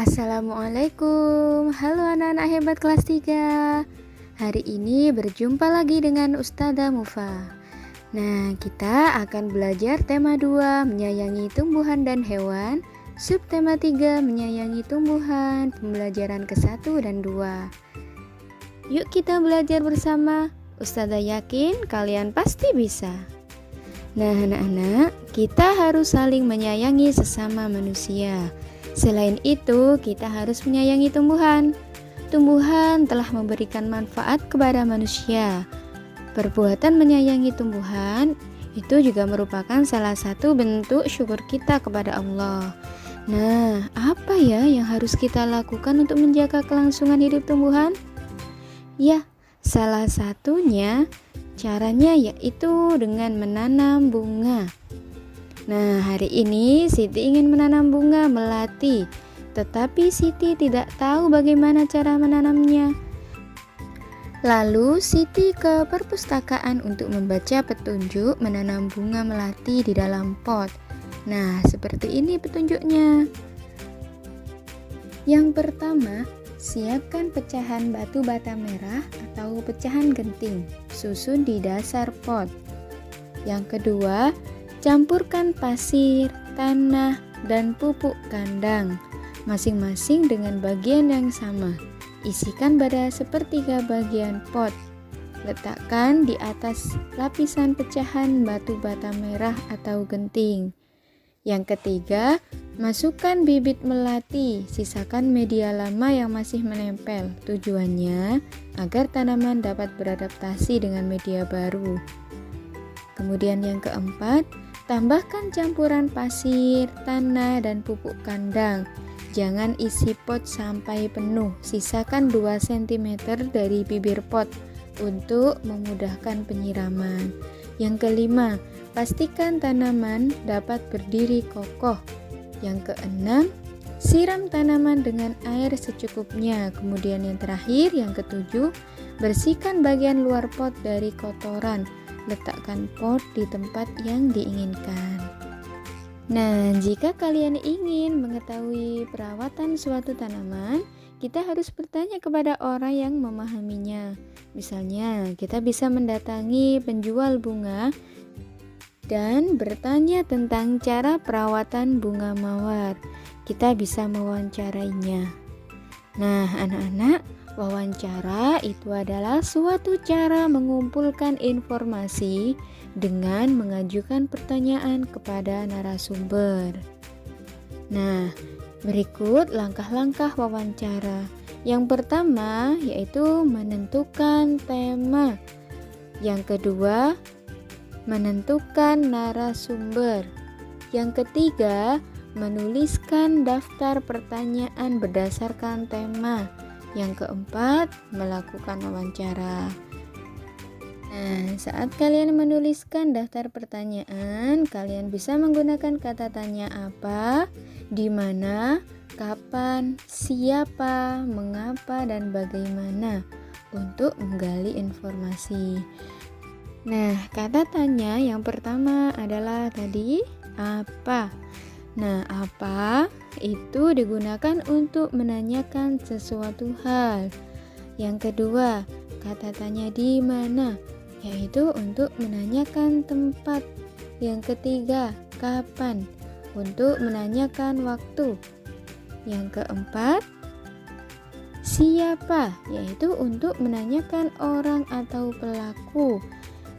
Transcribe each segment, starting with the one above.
Assalamualaikum, halo anak-anak hebat kelas 3. Hari ini berjumpa lagi dengan Ustazah Mufa. Nah, kita akan belajar tema 2, menyayangi tumbuhan dan hewan. Subtema 3, menyayangi tumbuhan, pembelajaran ke-1 dan 2. Yuk kita belajar bersama. Ustazah yakin kalian pasti bisa. Nah anak-anak, kita harus saling menyayangi sesama manusia. Selain itu, kita harus menyayangi tumbuhan. Tumbuhan telah memberikan manfaat kepada manusia. Perbuatan menyayangi tumbuhan itu juga merupakan salah satu bentuk syukur kita kepada Allah. Nah, apa ya yang harus kita lakukan untuk menjaga kelangsungan hidup tumbuhan? Ya, salah satunya caranya yaitu dengan menanam bunga. Nah, hari ini Siti ingin menanam bunga melati, tetapi Siti tidak tahu bagaimana cara menanamnya. Lalu Siti ke perpustakaan untuk membaca petunjuk menanam bunga melati di dalam pot. Nah, seperti ini petunjuknya. Yang pertama, siapkan pecahan batu bata merah atau pecahan genting, susun di dasar pot. Yang kedua, campurkan pasir, tanah, dan pupuk kandang, masing-masing dengan bagian yang sama. Isikan pada sepertiga bagian pot. Letakkan di atas lapisan pecahan batu bata merah atau genting. Yang ketiga, masukkan bibit melati, sisakan media lama yang masih menempel. Tujuannya agar tanaman dapat beradaptasi dengan media baru. Kemudian yang keempat, tambahkan campuran pasir, tanah, dan pupuk kandang. Jangan isi pot sampai penuh, sisakan 2 cm dari bibir pot untuk memudahkan penyiraman. Yang kelima, pastikan tanaman dapat berdiri kokoh. Yang keenam, siram tanaman dengan air secukupnya. Kemudian yang terakhir, yang ketujuh, bersihkan bagian luar pot dari kotoran. Letakkan pot di tempat yang diinginkan. Nah, jika kalian ingin mengetahui perawatan suatu tanaman, kita harus bertanya kepada orang yang memahaminya. Misalnya, kita bisa mendatangi penjual bunga dan bertanya tentang cara perawatan bunga mawar. Kita bisa mewawancarainya. Nah, anak-anak, wawancara itu adalah suatu cara mengumpulkan informasi dengan mengajukan pertanyaan kepada narasumber. Nah, berikut langkah-langkah wawancara. Yang pertama yaitu menentukan tema. Yang kedua, menentukan narasumber. Yang ketiga, menuliskan daftar pertanyaan berdasarkan tema. Yang keempat, melakukan wawancara. Nah, saat kalian menuliskan daftar pertanyaan, kalian bisa menggunakan kata tanya apa, di mana, kapan, siapa, mengapa, dan bagaimana untuk menggali informasi. Nah, kata tanya yang pertama adalah tadi apa. Nah, apa itu digunakan untuk menanyakan sesuatu hal. Yang kedua, kata tanya di mana, yaitu untuk menanyakan tempat. Yang ketiga, kapan, untuk menanyakan waktu. Yang keempat, siapa, yaitu untuk menanyakan orang atau pelaku.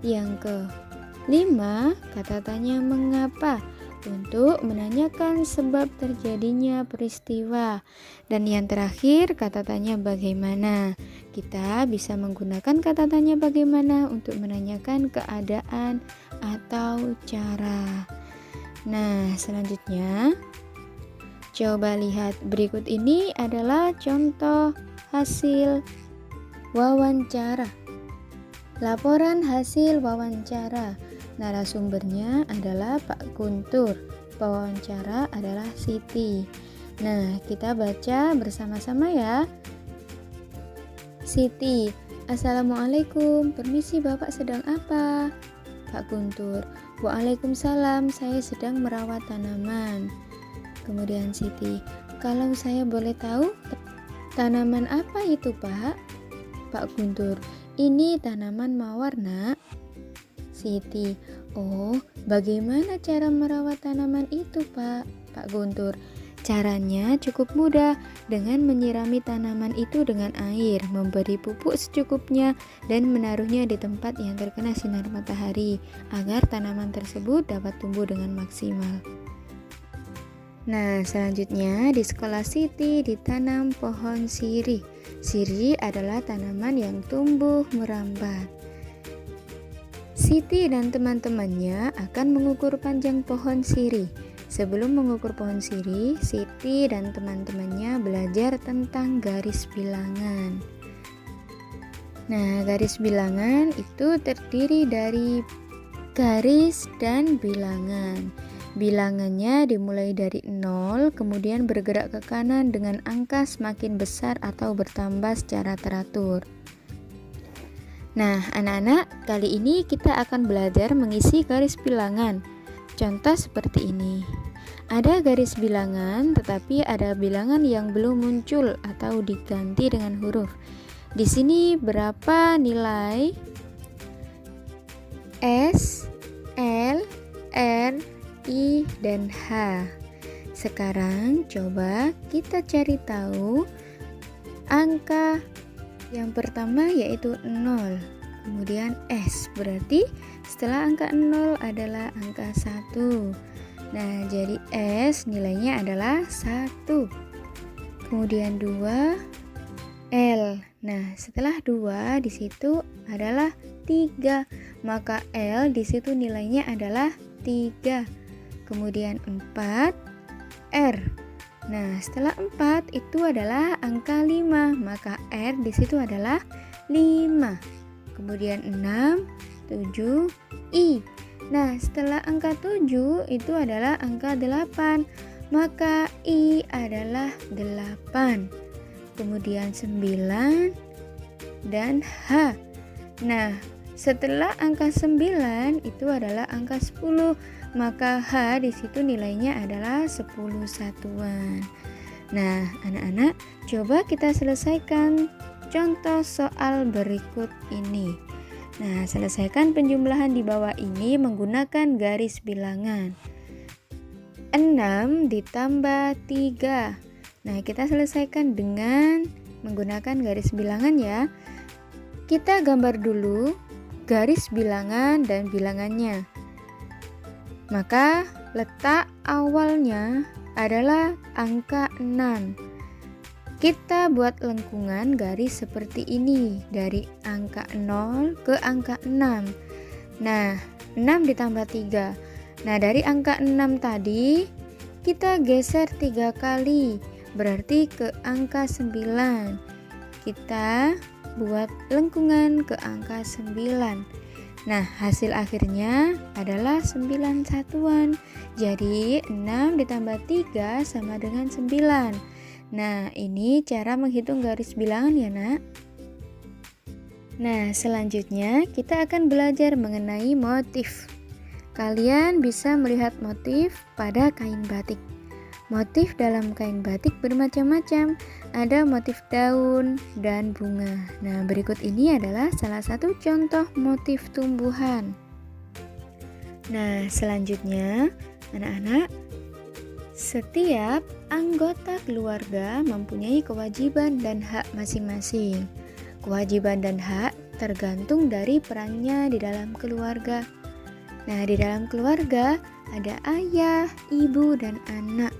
Yang kelima, kata tanya mengapa, untuk menanyakan sebab terjadinya peristiwa. Dan yang terakhir, kata tanya bagaimana. Kita bisa menggunakan kata tanya bagaimana untuk menanyakan keadaan atau cara. Nah, selanjutnya coba lihat, berikut ini adalah contoh hasil wawancara. Laporan hasil wawancara. Narasumbernya adalah Pak Guntur, pewawancara adalah Siti. Nah, kita baca bersama-sama ya. Siti, Assalamualaikum, permisi Bapak sedang apa? Pak Guntur, Waalaikumsalam, saya sedang merawat tanaman. Kemudian Siti, kalau saya boleh tahu, tanaman apa itu, Pak? Pak Guntur, ini tanaman mawar, Nak. Siti, oh, bagaimana cara merawat tanaman itu, Pak? Pak Guntur, caranya cukup mudah dengan menyirami tanaman itu dengan air, memberi pupuk secukupnya, dan menaruhnya di tempat yang terkena sinar matahari agar tanaman tersebut dapat tumbuh dengan maksimal. Nah, selanjutnya di sekolah Siti ditanam pohon sirih. Sirih adalah tanaman yang tumbuh merambat. Siti dan teman-temannya akan mengukur panjang pohon sirih. Sebelum mengukur pohon sirih, Siti dan teman-temannya belajar tentang garis bilangan. Nah, garis bilangan itu terdiri dari garis dan bilangan. Bilangannya dimulai dari 0, kemudian bergerak ke kanan dengan angka semakin besar atau bertambah secara teratur. Nah, anak-anak, kali ini kita akan belajar mengisi garis bilangan. Contoh seperti ini. Ada garis bilangan, tetapi ada bilangan yang belum muncul atau diganti dengan huruf. Di sini berapa nilai S, L, R, I, dan H. Sekarang coba kita cari tahu angka yang pertama yaitu 0. Kemudian S, berarti setelah angka 0 adalah angka 1. Nah, jadi S nilainya adalah 1. Kemudian 2, L. Nah, setelah 2 di situ adalah 3. Maka L di situ nilainya adalah 3. Kemudian 4, R. Nah, setelah 4 itu adalah angka 5, maka R di situ adalah 5. Kemudian 6, 7, I. Nah, setelah angka 7 itu adalah angka 8, maka I adalah 8. Kemudian 9 dan H. Nah, setelah angka 9 itu adalah angka 10, maka H di situ nilainya adalah 10 satuan. Nah, anak-anak, coba kita selesaikan contoh soal berikut ini. Nah, selesaikan penjumlahan di bawah ini menggunakan garis bilangan. 6 ditambah 3. Nah, kita selesaikan dengan menggunakan garis bilangan ya. Kita gambar dulu garis bilangan dan bilangannya. Maka letak awalnya adalah angka 6. Kita buat lengkungan garis seperti ini dari angka 0 ke angka 6. Nah, 6 ditambah 3. Nah, dari angka 6 tadi kita geser 3 kali, berarti ke angka 9. Kita buat lengkungan ke angka 9. Nah, hasil akhirnya adalah 9 satuan. Jadi 6 ditambah 3 sama dengan 9. Nah, ini cara menghitung garis bilangan ya, Nak. Nah, selanjutnya kita akan belajar mengenai motif. Kalian bisa melihat motif pada kain batik. Motif dalam kain batik bermacam-macam. Ada motif daun dan bunga. Nah, berikut ini adalah salah satu contoh motif tumbuhan. Nah, selanjutnya, anak-anak, setiap anggota keluarga mempunyai kewajiban dan hak masing-masing. Kewajiban dan hak tergantung dari perannya di dalam keluarga. Nah, di dalam keluarga ada ayah, ibu, dan anak.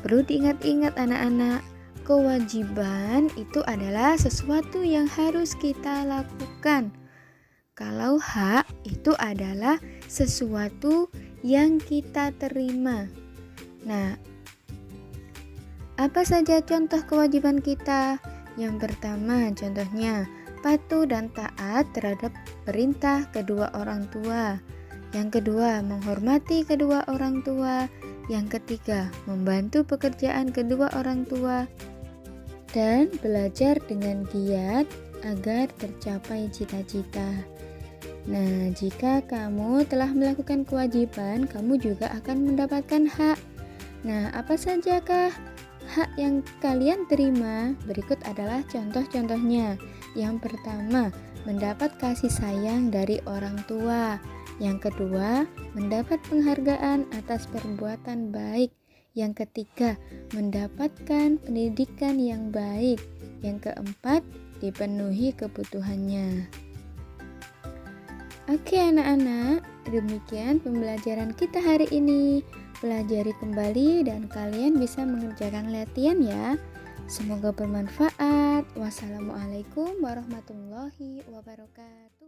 Perlu diingat-ingat anak-anak, kewajiban itu adalah sesuatu yang harus kita lakukan. Kalau hak itu adalah sesuatu yang kita terima. Nah, apa saja contoh kewajiban kita? Yang pertama, contohnya patuh dan taat terhadap perintah kedua orang tua. Yang kedua, menghormati kedua orang tua. Yang ketiga, membantu pekerjaan kedua orang tua. Dan belajar dengan giat agar tercapai cita-cita. Nah, jika kamu telah melakukan kewajiban, kamu juga akan mendapatkan hak. Nah, apa sajakah hak yang kalian terima? Berikut adalah contoh-contohnya. Yang pertama, mendapat kasih sayang dari orang tua. Yang kedua, mendapat penghargaan atas perbuatan baik. Yang ketiga, mendapatkan pendidikan yang baik. Yang keempat, dipenuhi kebutuhannya. Oke anak-anak, demikian pembelajaran kita hari ini. Pelajari kembali dan kalian bisa mengerjakan latihan ya. Semoga bermanfaat. Wassalamualaikum warahmatullahi wabarakatuh.